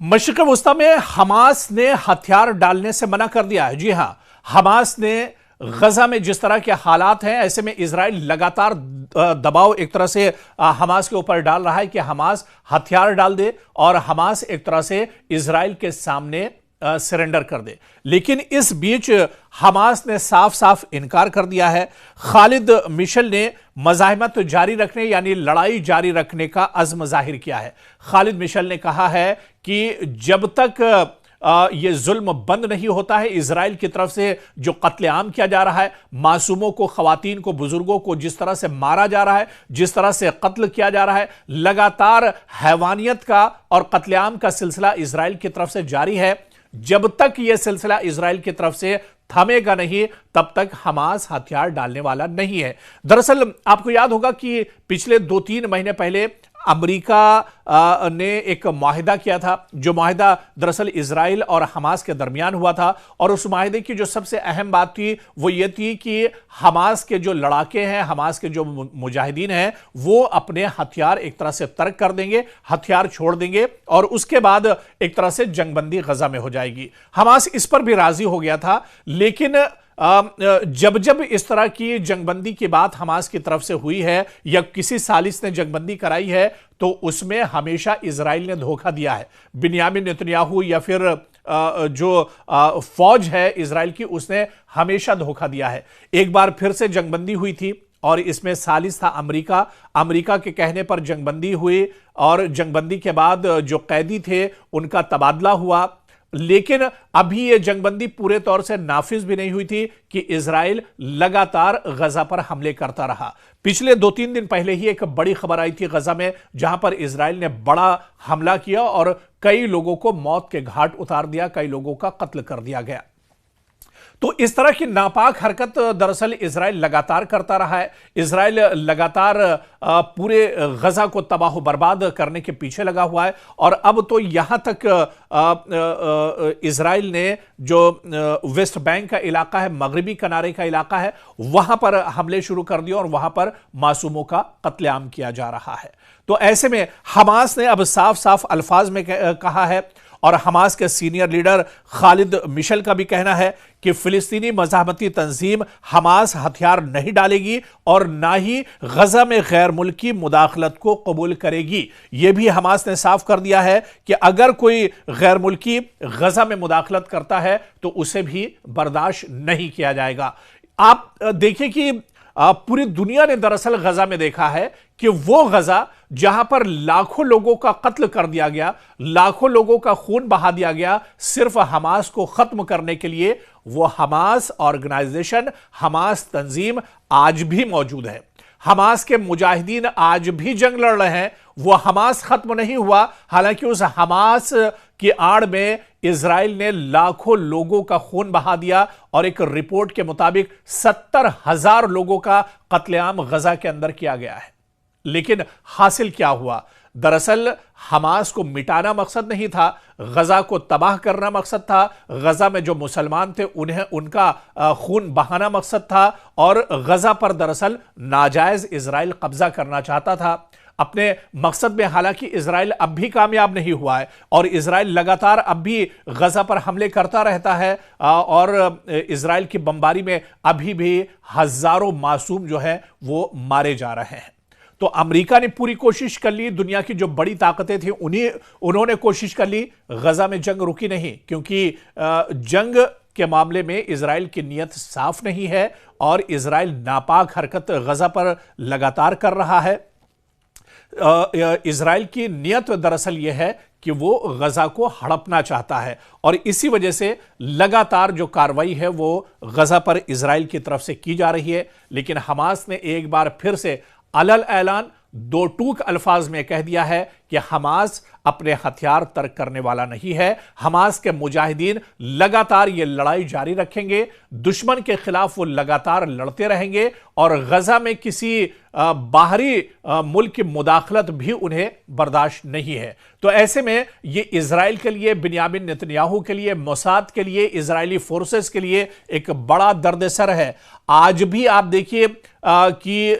मशरिक़ वस्ता में हमास ने हथियार डालने से मना कर दिया है। जी हां, हमास ने गजा में जिस तरह के हालात हैं, ऐसे में इजराइल लगातार दबाव एक तरह से हमास के ऊपर डाल रहा है कि हमास हथियार डाल दे और हमास एक तरह से इजराइल के सामने सरेंडर कर दे। लेकिन इस बीच हमास ने साफ साफ इनकार कर दिया है। खालिद मिशेल ने मज़ाहमत जारी रखने यानी लड़ाई जारी रखने का अज़्म जाहिर किया है। खालिद मिशेल ने कहा है कि जब तक ये जुल्म बंद नहीं होता है, इजराइल की तरफ से जो कत्लेआम किया जा रहा है, मासूमों को, खवातीन को, बुजुर्गों को जिस तरह से मारा जा रहा है, जिस तरह से कत्ल किया जा रहा है, लगातार हैवानियत का और कत्लेआम का सिलसिला इजराइल की तरफ से जारी है। जब तक यह सिलसिला इजराइल की तरफ से थमेगा नहीं, तब तक हमास हथियार डालने वाला नहीं है। दरअसल आपको याद होगा कि पिछले 2-3 महीने पहले अमेरिका ने एक मुआहिदा किया था, जो मुआहिदा दरअसल इजराइल और हमास के दरमियान हुआ था। और उस मुआहिदे की जो सबसे अहम बात थी वो ये थी कि हमास के जो लड़ाके हैं, हमास के जो मुजाहिदीन हैं, वो अपने हथियार एक तरह से तर्क कर देंगे, हथियार छोड़ देंगे और उसके बाद एक तरह से जंगबंदी गजा में हो जाएगी। हमास इस पर भी राजी हो गया था, लेकिन जब जब इस तरह की जंगबंदी की बात हमास की तरफ से हुई है या किसी सालिस ने जंगबंदी कराई है, तो उसमें हमेशा इजराइल ने धोखा दिया है। बिन्यामिन नेतन्याहू या फिर जो फौज है इजराइल की, उसने हमेशा धोखा दिया है। एक बार फिर से जंगबंदी हुई थी और इसमें सालिस था अमेरिका। अमेरिका के कहने पर जंगबंदी हुई और जंगबंदी के बाद जो कैदी थे उनका तबादला हुआ। लेकिन अभी यह जंगबंदी पूरे तौर से नाफिज भी नहीं हुई थी कि इजराइल लगातार गजा पर हमले करता रहा। पिछले 2-3 दिन पहले ही एक बड़ी खबर आई थी गजा में, जहां पर इजराइल ने बड़ा हमला किया और कई लोगों को मौत के घाट उतार दिया, कई लोगों का कत्ल कर दिया गया। तो इस तरह की नापाक हरकत दरअसल इजराइल लगातार करता रहा है। इजराइल लगातार पूरे गजा को तबाह बर्बाद करने के पीछे लगा हुआ है और अब तो यहां तक इजराइल ने जो वेस्ट बैंक का इलाका है, मगरबी किनारे का इलाका है, वहां पर हमले शुरू कर दिए और वहां पर मासूमों का कत्लेआम किया जा रहा है। तो ऐसे में हमास ने अब साफ साफ अल्फाज में कहा है और हमास के सीनियर लीडर खालिद मिशेल का भी कहना है कि फिलिस्तीनी मज़ाहमती तंजीम हमास हथियार नहीं डालेगी और ना ही गजा में गैर मुल्की मुदाखलत को कबूल करेगी। यह भी हमास ने साफ कर दिया है कि अगर कोई गैर मुल्की गजा में मुदाखलत करता है तो उसे भी बर्दाश्त नहीं किया जाएगा। आप देखिए कि पूरी दुनिया ने दरअसल गजा में देखा है कि वो गजा जहां पर लाखों लोगों का कत्ल कर दिया गया, लाखों लोगों का खून बहा दिया गया सिर्फ हमास को खत्म करने के लिए, वो हमास ऑर्गेनाइजेशन, हमास तंजीम आज भी मौजूद है। हमास के मुजाहिदीन आज भी जंग लड़ रहे हैं। वो हमास खत्म नहीं हुआ, हालांकि उस हमास की आड़ में इजराइल ने लाखों लोगों का खून बहा दिया और एक रिपोर्ट के मुताबिक 70,000 लोगों का कत्लेआम गजा के अंदर किया गया है। लेकिन हासिल क्या हुआ? दरअसल हमास को मिटाना मकसद नहीं था, गजा को तबाह करना मकसद था। गजा में जो मुसलमान थे उन्हें उनका खून बहाना मकसद था और गजा पर दरअसल नाजायज इजराइल कब्जा करना चाहता था अपने मकसद में। हालांकि इजराइल अब भी कामयाब नहीं हुआ है और इजराइल लगातार अब भी गजा पर हमले करता रहता है और इजराइल की बमबारी में अभी भी हजारों मासूम जो है वो मारे जा रहे हैं। तो अमेरिका ने पूरी कोशिश कर ली, दुनिया की जो बड़ी ताकतें थी उन्होंने कोशिश कर ली, गजा में जंग रुकी नहीं, क्योंकि जंग के मामले में इजराइल की नीयत साफ नहीं है और इजराइल नापाक हरकत गजा पर लगातार कर रहा है। इजराइल की नीयत दरअसल यह है कि वो गजा को हड़पना चाहता है और इसी वजह से लगातार जो कार्रवाई है वो गजा पर इजराइल की तरफ से की जा रही है। लेकिन हमास ने एक बार फिर से अलल ऐलान दो टूक अल्फाज में कह दिया है कि हमास अपने हथियार तर्क करने वाला नहीं है। हमास के मुजाहिदीन लगातार ये लड़ाई जारी रखेंगे, दुश्मन के खिलाफ वो लगातार लड़ते रहेंगे और गजा में किसी बाहरी मुल्क की मुदाखलत भी उन्हें बर्दाश्त नहीं है। तो ऐसे में ये इजराइल के लिए, बिन्यामिन नेतन्याहू के लिए, मोसाद के लिए, इजरायली फोर्सेस के लिए एक बड़ा दर्द-ए-सर है। आज भी आप देखिए कि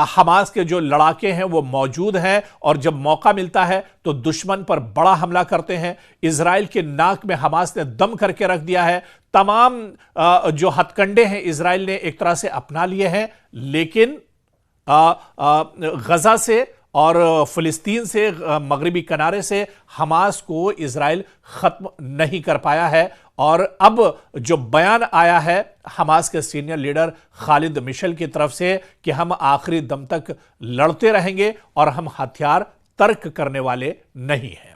हमास के जो लड़ाके हैं वो मौजूद हैं और जब मौका मौका मिलता है तो दुश्मन पर बड़ा हमला करते हैं। इजराइल के नाक में हमास ने दम करके रख दिया है। तमाम जो हथकंडे हैं इजराइल ने एक तरह से अपना लिए हैं, लेकिन गजा से और फिलिस्तीन से, मगरिबी किनारे से हमास को इजराइल खत्म नहीं कर पाया है। और अब जो बयान आया है हमास के सीनियर लीडर खालिद मिशेल की तरफ से कि हम आखिरी दम तक लड़ते रहेंगे और हम हथियार तर्क करने वाले नहीं हैं।